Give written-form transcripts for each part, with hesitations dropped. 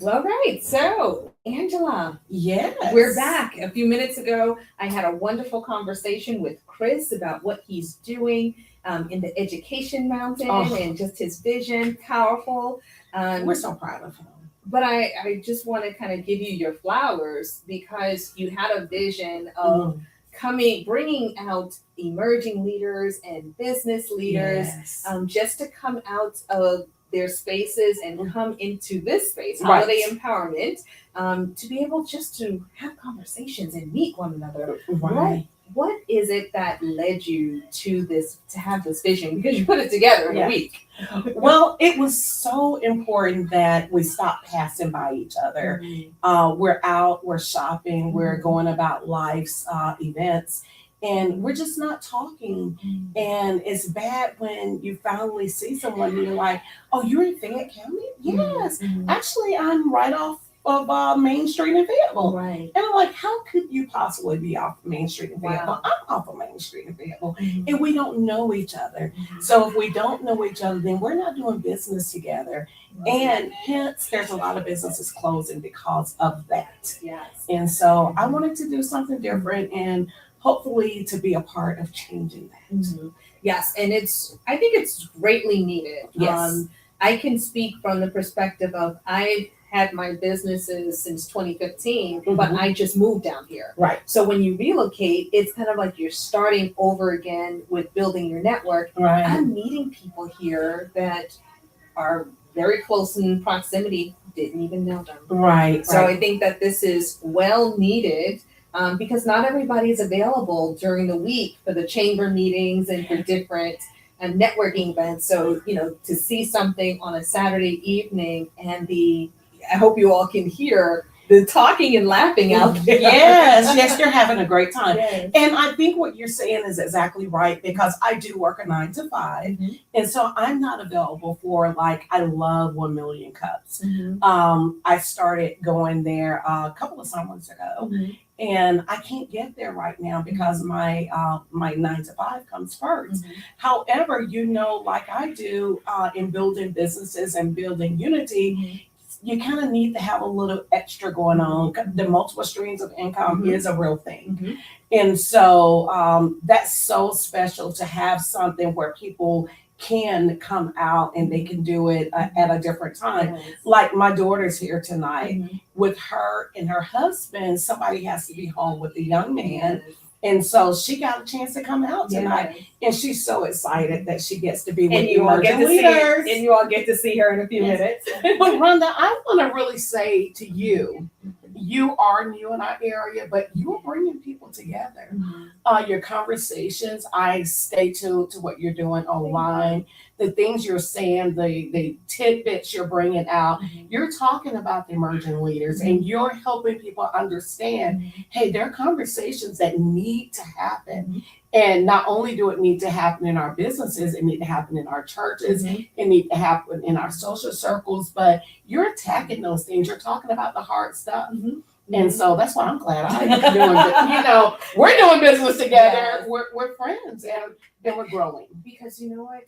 All right, so Angela, we're Yes. back. A few minutes ago, I had a wonderful conversation with Chris about what he's doing in the education mountain Oh, and just his vision, powerful. we're Um, so proud of him. but I just want to kind of give you your flowers because you had a vision of Mm, bringing out emerging leaders and business leaders, yes. just to come out of their spaces and Mm, come into this space, right. holiday empowerment, to be able just to have conversations and meet one another. What Right. what is it that led you to this, to have this vision? Because you put it together in a Yeah. week. Well, it was so important that we stopped passing by each other. Mhm. We're out, we're shopping, we're Mhm. going about life's events, and we're just not talking. And it's bad when you finally see someone and you're like, "Oh, you're in Fayette County? Yes. Mhm. Actually, I'm right off of Main Street in Fayetteville." Right. And I'm like, "How could you possibly be off Main Street in Fayetteville? Wow. I'm off of Main Street in Fayetteville." And Mhm. we don't know each other. Mhm. So if we don't know each other, then we're not doing business together. Right. And hence, there's a lot of businesses closing because of that. Yes. And so I wanted to do something different and hopefully to be a part of changing that. Mhm. Yes, and I think it's greatly needed. Yes. I can speak from the perspective of I've had my businesses since 2015, but Mhm. I just moved down here. Right. So when you relocate, it's kind of like you're starting over again with building your network. Right. I'm meeting people here that are very close in proximity, didn't even know them. Right. So I Right. think that this is well needed, because not everybody is available during the week for the chamber meetings and for different networking events. So, to see something on a Saturday evening and I hope you all can hear the talking and laughing out there. Yes, yes, you're having a great time. Yes. And I think what you're saying is exactly right because I do work a 9 to 5. Mhm. And so I'm not available for like, I love 1 million cups. Mhm. I started going there a couple of summers ago. Mhm. And I can't get there right now because my 9 to 5 comes first. Mhm. However, like I do in building businesses and building unity, Mhm. you kind of need to have a little extra going on. The multiple streams of income Mhm. is a real thing. Mhm. And so that's so special to have something where people can come out and they can do it at a different time. Yes. Like my daughter's here tonight. Mhm. With her and her husband, somebody has to be home with the young man. Yes. And so she got a chance to come out tonight. Yes. And she's so excited that she gets to be with And you all get emerging to see leaders. and you all get to see her in a few Yes. minutes. But Rhonda, I want to really say to you, you are new in our area, but you're bringing people together. Your conversations, I stay tuned to what you're doing online, the things you're saying, the tidbits you're bringing out. You're talking about the emerging leaders and you're helping people understand, hey, there are conversations that need to happen. And not only do it need to happen in our businesses, it need to happen in our churches, it need to happen in our social circles, but you're attacking those things. You're talking about the hard stuff. And so that's why I'm glad I'm doing, we're doing business together. Yes. We're friends and we're growing. Because you know what,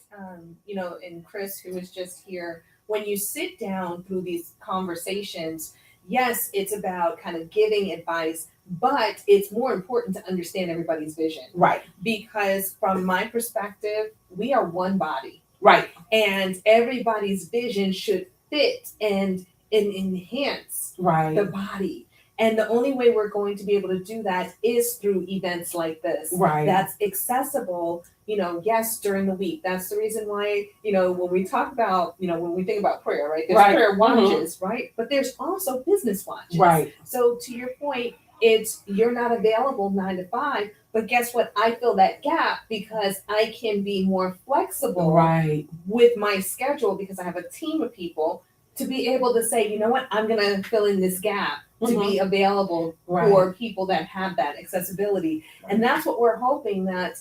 and Chris, who was just here, when you sit down through these conversations, yes, it's about kind of giving advice, but it's more important to understand everybody's vision. Right, Because from my perspective, we are one body, right, and everybody's vision should fit and enhance the right, body. And the only way we're going to be able to do that is through events like this. right. That's accessible, yes, during the week. That's the reason why, when we talk about, when we think about prayer, right? There's Right. prayer watches, right? But there's also business watches. Right. So to your point, it's you're not available 9 to 5, but guess what? I fill that gap because I can be more flexible Right. with my schedule because I have a team of people to be able to say, you know what, I'm going to fill in this gap to be available Right. for people that have that accessibility. And that's what we're hoping that,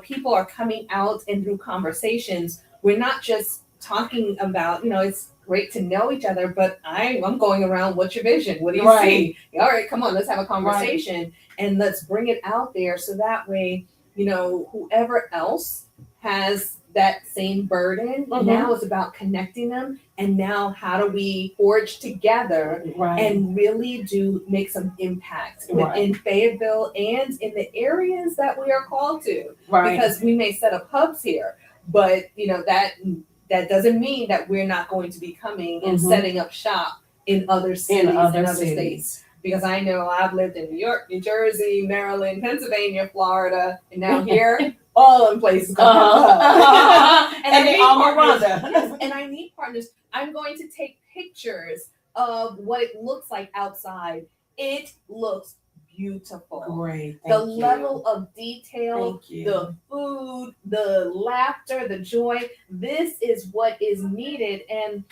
people are coming out and through conversations. We're not just talking about, it's great to know each other, but I'm going around, what's your vision? What do you Right. see? All right, come on, let's have a conversation and let's bring it out there so that way, whoever else has that same burden. Mhm. Now it's about connecting them. And now how do we forge together Right. and really do make some impact within Fayetteville and in the areas that we are called to? Right. Because we may set up hubs here, but that doesn't mean that we're not going to be coming and Mhm. setting up shop in other cities In other and other cities. states. Because I know I've lived in New York, New Jersey, Maryland, Pennsylvania, Florida, and now here, all in places. And they all are partners. Rhonda. Yes, and I need partners. I'm going to take pictures of what it looks like outside. It looks beautiful. Great. The level of detail, Thank you. the food, the laughter, the joy. This is what is needed. And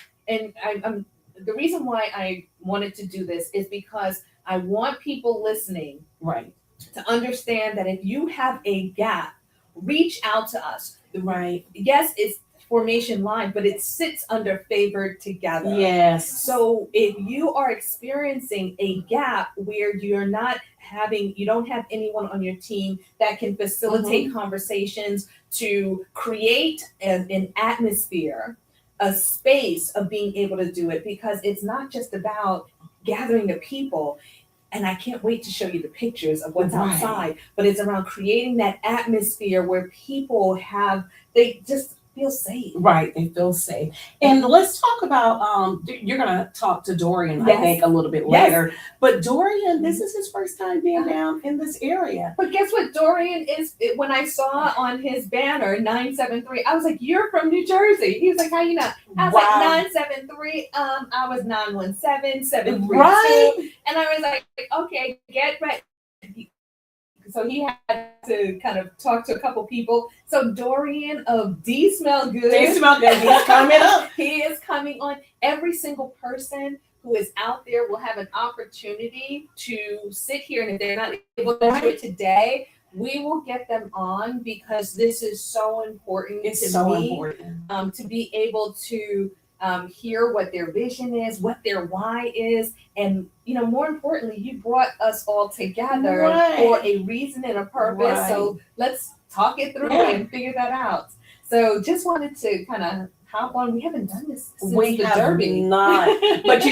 I'm the reason why I wanted to do this is because I want people listening Right. to understand that if you have a gap, reach out to us. Right. Yes, it's Formation Live, but it sits under Favored Together. Yes. So if you are experiencing a gap where you don't have anyone on your team that can facilitate conversations to create an atmosphere, a space of being able to do it, because it's not just about gathering the people. And I can't wait to show you the pictures of what's outside, but it's around creating that atmosphere where people they just feel safe. Right, they feel safe. And let's talk about, you're gonna talk to Dorian, I think, a little bit later. But Dorian, this is his first time being down in this area. But guess what? Dorian when I saw on his banner 973, I was like, "You're from New Jersey." He was like, "How you know?" I was like, 973. I was 917, 732. Right. And I was like, "Okay, get ready." So he had to kind of talk to a couple people. So Dorian of D Smell Good. D Smell Good, he's coming up. He is coming on. Every single person who is out there will have an opportunity to sit here, and if they're not able to do it today, we will get them on, because this is so important important to be able to hear what their vision is, what their why is, and more importantly, you brought us all together for a reason and a purpose. So let's talk it through and figure that out. So just wanted to kind of hop on. We haven't done this since the Derby. Not, but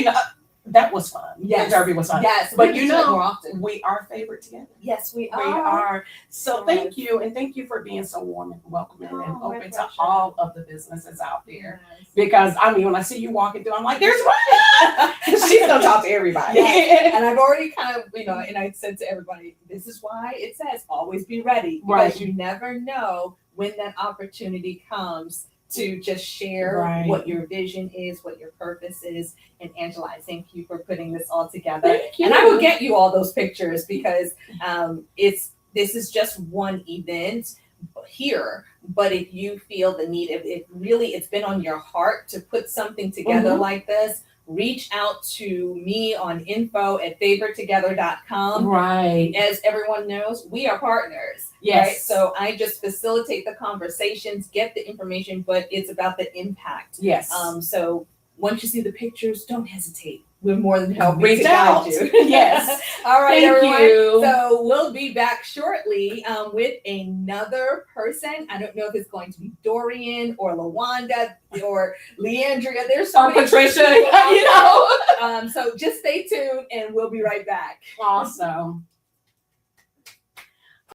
that was fun. Yes. The Derby was fun. Yes, but more often. We are favored together. Yes, we are. We are. So thank you, and thank you for being so warm and welcoming and open to all of the businesses out there. Yes. Because when I see you walking through, I'm like, "There's Rhonda." She's gonna talk to everybody. Yes. And I've already kind of, and I said to everybody, this is why it says always be ready, because you never know when that opportunity comes to just share what your vision is, what your purpose is. And Angela, I thank you for putting this all together. And I will get you all those pictures, because this is just one event here. But if you feel the need, if it's been on your heart to put something together like this, reach out to me on info@favoredtogether.com. Right. As everyone knows, we are partners. Yes. Right? So I just facilitate the conversations, get the information, but it's about the impact. Yes. So once you see the pictures, don't hesitate. We're more than happy to guide you. Yes. All right, everyone. You. So we'll be back shortly with another person. I don't know if it's going to be Dorian or LaWanda or Leandria. There's so many Patricia. So just stay tuned, and we'll be right back. Awesome.